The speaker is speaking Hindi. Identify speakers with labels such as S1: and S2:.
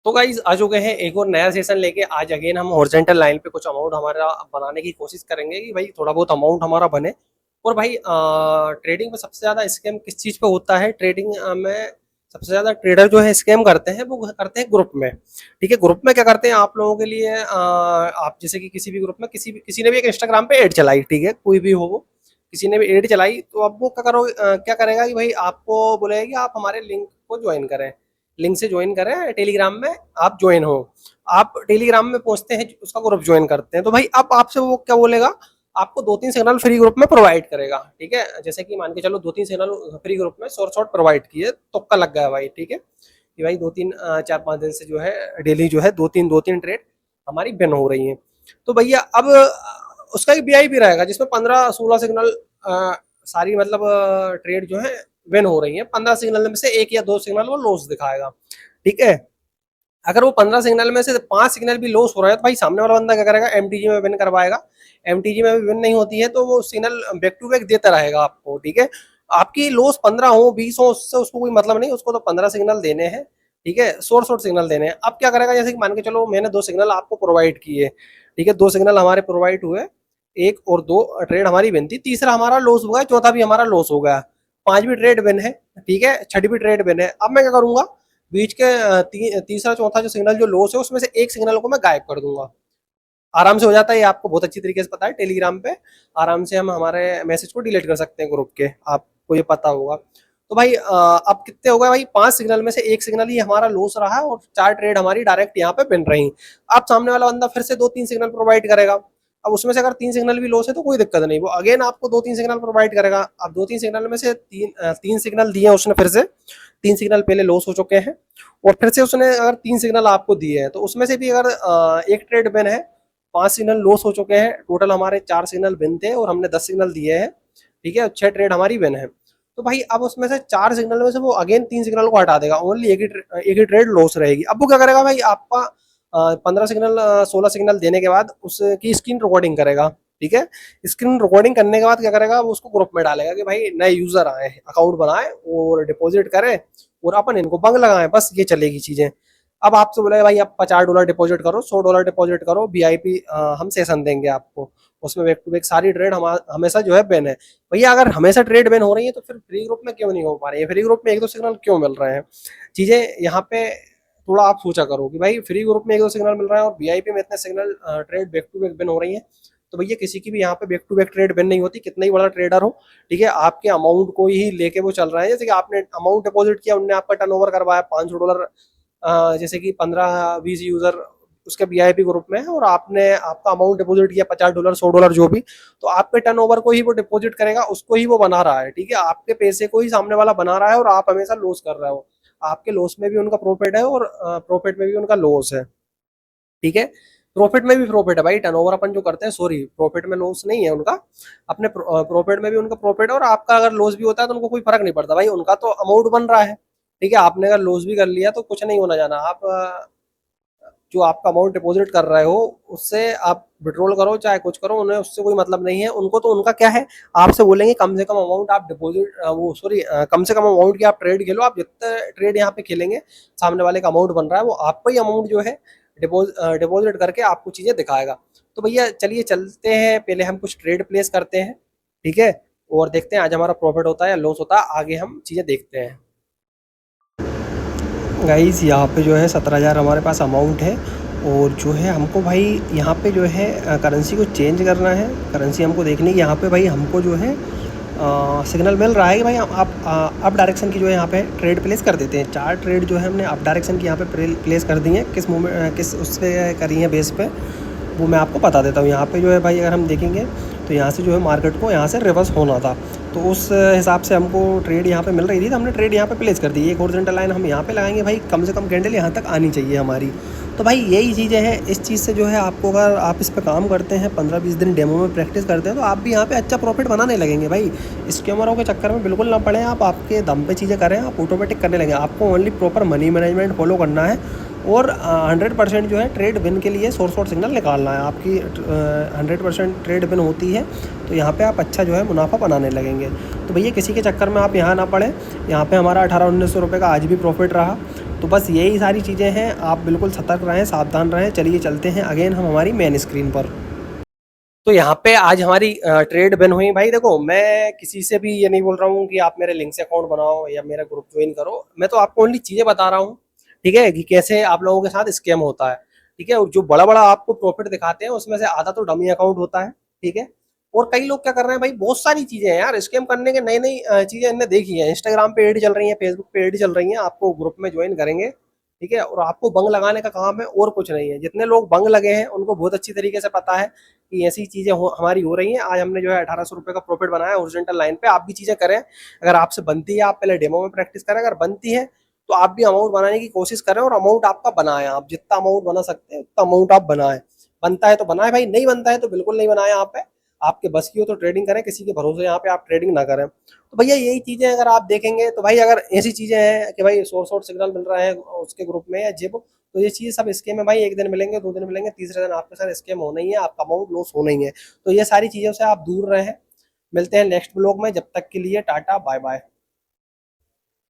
S1: तो गाइस आ चुके हैं एक और नया सेशन लेके। आज अगेन हम हॉरिजॉन्टल लाइन पे कुछ अमाउंट हमारा बनाने की कोशिश करेंगे कि भाई थोड़ा बहुत अमाउंट हमारा बने। और भाई ट्रेडिंग में सबसे ज़्यादा स्कैम किस चीज़ पे होता है? ट्रेडिंग में सबसे ज़्यादा ट्रेडर जो है स्कैम करते हैं वो करते हैं ग्रुप में। ठीक है, ग्रुप में क्या करते हैं आप लोगों के लिए, आप जैसे कि किसी भी ग्रुप में किसी ने भी एक इंस्टाग्राम पे ऐड चलाई, ठीक है, कोई भी हो वो, किसी ने भी ऐड चलाई तो अब वो क्या करेगा कि भाई आपको बोलेगा कि आप हमारे लिंक को ज्वाइन करें, लिंक से ज्वाइन करें, टेलीग्राम में आप ज्वाइन हो। आप टेलीग्राम में पहुंचते हैं, उसका ग्रुप ज्वाइन करते हैं, तो भाई अब आपसे वो क्या बोलेगा, आपको 2-3 सिग्नल फ्री ग्रुप में प्रोवाइड करेगा। ठीक है, जैसे कि मान के चलो 2-3 सिग्नल फ्री ग्रुप में शॉर्ट शॉर्ट प्रोवाइड किए, तुक्का लग गया भाई। ठीक है कि भाई 2-3 4-5 दिन से जो है डेली जो है 2-3 ट्रेड हमारी बिन हो रही है। तो भैया अब उसका एक बीआईपी रहेगा जिसमें 15-16 सिग्नल सारी मतलब ट्रेड जो है विन हो रही है। 15 सिग्नल में से एक या दो सिग्नल वो लॉस दिखाएगा। ठीक है, अगर वो 15 सिग्नल में से 5 सिग्नल भी लॉस हो रहा है तो भाई सामने वाला बंदा क्या करेगा, एमटीजी में विन करवाएगा। एमटीजी में भी विन नहीं होती है तो वो सिग्नल बैक टू बैक देता रहेगा आपको। ठीक है, आपकी लॉस 15 हो 20 हो उससे उसको कोई मतलब नहीं, उसको तो 15 सिग्नल देने हैं। ठीक है, शॉर्ट शॉर्ट सिग्नल देने हैं। अब क्या करेगा, जैसे कि मान के चलो मैंने 2 सिग्नल आपको प्रोवाइड किए, ठीक है, 2 सिग्नल हमारे प्रोवाइड हुए, 1 और 2 ट्रेड हमारी विन थी, तीसरा हमारा लॉस हो गया, चौथा भी हमारा लॉस हो गया, 5वीं ट्रेड विन है। ठीक है, 6वीं ट्रेड विन है। अब मैं क्या करूंगा, बीच के तीसरा चौथा जो सिग्नल जो लॉस है उसमें से एक सिग्नल को मैं गायब कर दूंगा। आराम से हो जाता है, ये आपको बहुत अच्छी तरीके से पता है। टेलीग्राम पे आराम से हम हमारे मैसेज को डिलीट कर सकते हैं ग्रुप के, आपको ये पता होगा। तो भाई अब कितने हो गए भाई, 5 सिग्नल में से एक सिग्नल ही हमारा लॉस रहा और 4 ट्रेड हमारी डायरेक्ट यहाँ पे बन रही। अब सामने वाला बंदा फिर से 2-3 सिग्नल प्रोवाइड करेगा। अब उसमें से अगर 3 सिग्नल भी लॉस है तो कोई दिक्कत नहीं, वो अगेन आपको 2-3 सिग्नल प्रोवाइड करेगा। अब 2-3 सिग्नल में से तीन सिग्नल दिए उसने, फिर से 3 सिग्नल पहले लॉस हो चुके हैं और फिर से उसने अगर 3 सिग्नल आपको दिए हैं तो उसमें से भी अगर एक ट्रेड बिन है, 5 सिग्नल लॉस हो चुके हैं, टोटल हमारे 4 सिग्नल बिन थे और हमने 10 सिग्नल दिए हैं। ठीक है, 6 ट्रेड हमारी बिन है। तो भाई अब उसमें से 4 सिग्नल में से वो अगेन 3 सिग्नल को हटा देगा, ओनली एक ही ट्रेड लॉस रहेगी। अब वो क्या करेगा भाई, आपका 15 सिग्नल 16 सिग्नल देने के बाद उसकी स्क्रीन रिकॉर्डिंग करेगा। ठीक है, स्क्रीन रिकॉर्डिंग करने के बाद क्या करेगा, वो उसको ग्रुप में डालेगा कि भाई नए यूजर आए, अकाउंट बनाए और डिपॉजिट करें और अपन इनको बंग लगाएं, बस ये चलेगी चीजें। अब आपसे बोला भाई आप $50 डिपॉजिट करो, $100 डिपॉजिट करो, वीआईपी हम सेशन देंगे आपको, उसमें बैक टू बैक सारी ट्रेड हमेशा जो है बैन है। भैया अगर हमेशा ट्रेड बैन हो रही है तो फिर फ्री ग्रुप में क्यों नहीं हो पा रही है, फ्री ग्रुप में एक दो सिग्नल क्यों मिल रहे हैं? चीजें यहाँ पे थोड़ा आप सोचा करो कि भाई फ्री ग्रुप में एक दो सिग्नल मिल रहा है और वीआईपी में इतने signal trade back to back ban हो रही है। तो भैया किसी की भी यहाँ पे back to back trade ban नहीं होती, कितना ही बड़ा ट्रेडर हो। ठीक है, आपके अमाउंट को ही लेके वो चल रहा है। जैसे कि आपने अमाउंट डिपॉजिट किया, उनने आपका टर्नओवर करवाया $500, जैसे कि 15-20 यूजर उसके वीआईपी ग्रुप में है और आपने आपका अमाउंट डिपॉजिट किया $50 $100 जो भी, तो आपके टर्नओवर को ही वो डिपॉजिट करेगा, उसको ही वो बना रहा है। ठीक है, आपके पैसे को ही सामने वाला बना रहा है और आप हमेशा लॉस कर रहे हो। आपके लॉस में भी उनका प्रॉफिट है और प्रॉफिट में भी उनका लॉस है। ठीक है, प्रॉफिट में भी प्रॉफिट है भाई, टर्नओवर अपन जो करते हैं, सॉरी प्रॉफिट में लॉस नहीं है उनका, अपने प्रॉफिट में भी उनका प्रॉफिट है। और आपका अगर लॉस भी होता है तो उनको कोई फर्क नहीं पड़ता भाई, उनका तो अमाउंट बन रहा है। ठीक है, आपने अगर लॉस भी कर लिया तो कुछ नहीं होना जाना। आप जो आपका अमाउंट डिपॉजिट कर रहे हो उससे आप विड्रॉल करो चाहे कुछ करो, उन्हें उससे कोई मतलब नहीं है। उनको तो उनका क्या है, आपसे बोलेंगे कम से कम अमाउंट आप डिपॉजिट वो सॉरी कम से कम अमाउंट की आप ट्रेड खेलो। आप जितने ट्रेड यहाँ पे खेलेंगे, सामने वाले का अमाउंट बन रहा है, वो आपको ही अमाउंट जो है डिपॉजिट करके आपको चीज़ें दिखाएगा। तो भैया चलिए चलते हैं, पहले हम कुछ ट्रेड प्लेस करते हैं। ठीक है, और देखते हैं आज हमारा प्रॉफिट होता है या लॉस होता है, आगे हम चीज़ें देखते हैं। गाइस यहाँ पे जो है 17,000 हमारे पास अमाउंट है और जो है हमको भाई यहाँ पे जो है करेंसी को चेंज करना है। करेंसी हमको देखनी है, यहाँ पे भाई हमको जो है सिग्नल मिल रहा है कि भाई आप अप डायरेक्शन की जो है यहाँ पे ट्रेड प्लेस कर देते हैं। 4 ट्रेड जो है हमने अप डायरेक्शन की यहाँ पे प्लेस कर दी हैं। किस मूवमेंट किस उस पर करी है बेस पे, वो मैं आपको बता देता हूँ। यहाँ पे जो है भाई अगर हम देखेंगे तो यहाँ से जो है मार्केट को यहाँ से रिवर्स होना था, तो उस हिसाब से हमको ट्रेड यहाँ पे मिल रही थी, तो हमने ट्रेड यहाँ पे प्लेस कर दी। एक हॉरिजॉन्टल लाइन हम यहाँ पे लगाएंगे भाई, कम से कम कैंडल यहाँ तक आनी चाहिए हमारी। तो भाई यही चीज़ें हैं, इस चीज़ से जो है आपको अगर आप इस पर काम करते हैं, 15-20 दिन डेमो में प्रैक्टिस करते हैं, तो आप भी यहाँ पे अच्छा प्रॉफिट बनाने लगेंगे भाई। स्कैमरों के चक्कर में बिल्कुल ना पड़े आप, आपके दम पे चीज़ें करें, आप ऑटोमेटिक करने लगेंगे। आपको only proper money management follow करना है और 100% जो है ट्रेड विन के लिए सोर्स और सिग्नल निकालना है। आपकी 100% ट्रेड विन होती है तो यहाँ पे आप अच्छा जो है मुनाफा बनाने लगेंगे। तो भैया किसी के चक्कर में आप यहाँ ना पड़े। यहाँ पे हमारा 1800-1900 रुपये का आज भी प्रॉफिट रहा तो बस यही सारी चीज़ें हैं, आप बिल्कुल सतर्क रहें, सावधान रहें। चलिए चलते हैं अगेन हम हमारी मेन स्क्रीन पर। तो यहाँ पे आज हमारी ट्रेड बन हुई भाई। देखो, मैं किसी से भी ये नहीं बोल रहा हूँ कि आप मेरे लिंक से अकाउंट बनाओ या मेरा ग्रुप ज्वाइन करो। मैं तो आपको ओनली चीज़ें बता रहा हूँ, ठीक है, कि कैसे आप लोगों के साथ स्कैम होता है। ठीक है, और जो बड़ा बड़ा आपको प्रॉफिट दिखाते हैं उसमें से आधा तो डमी अकाउंट होता है। ठीक है, और कई लोग क्या कर रहे हैं भाई, बहुत सारी चीजें हैं यार स्कैम करने के, नई नई चीजें इनने देखी है। इंस्टाग्राम पे एड चल रही है, फेसबुक पे एड चल रही है, आपको ग्रुप में ज्वाइन करेंगे, ठीक है, और आपको बंग लगाने का काम है और कुछ नहीं है। जितने लोग बंग लगे हैं उनको बहुत अच्छी तरीके से पता है कि ऐसी चीजें हमारी हो रही हैं। आज हमने जो है 1800 रुपये का प्रॉफिट बनाया ओरिजेंटल लाइन पे। आप भी चीजें करें, अगर आपसे बनती है आप पहले डेमो में प्रैक्टिस करें, अगर बनती है तो आप भी अमाउंट बनाने की कोशिश करें, और अमाउंट आपका बनाएं। आप जितना अमाउंट बना सकते हैं उतना अमाउंट आप बनाएं। बनता है तो बनाए भाई, नहीं बनता है तो बिल्कुल नहीं बनाए। यहाँ पे आपके बस की हो तो ट्रेडिंग करें, किसी के भरोसे यहाँ पे आप ट्रेडिंग ना करें। तो भैया यही चीजें अगर आप देखेंगे तो भाई, अगर ऐसी चीजें हैं कि भाई सोर्स और सिग्नल मिल रहा है उसके ग्रुप में या जिप, तो ये चीज सब स्कीम है भाई। एक दिन मिलेंगे, 2 दिन मिलेंगे, तीसरे दिन आपके साथ स्कीम होना ही है, आपका अमाउंट लॉस होना ही है। तो ये सारी चीजों से आप दूर रहें। मिलते हैं नेक्स्ट ब्लॉग में, जब तक के लिए टाटा बाय बाय।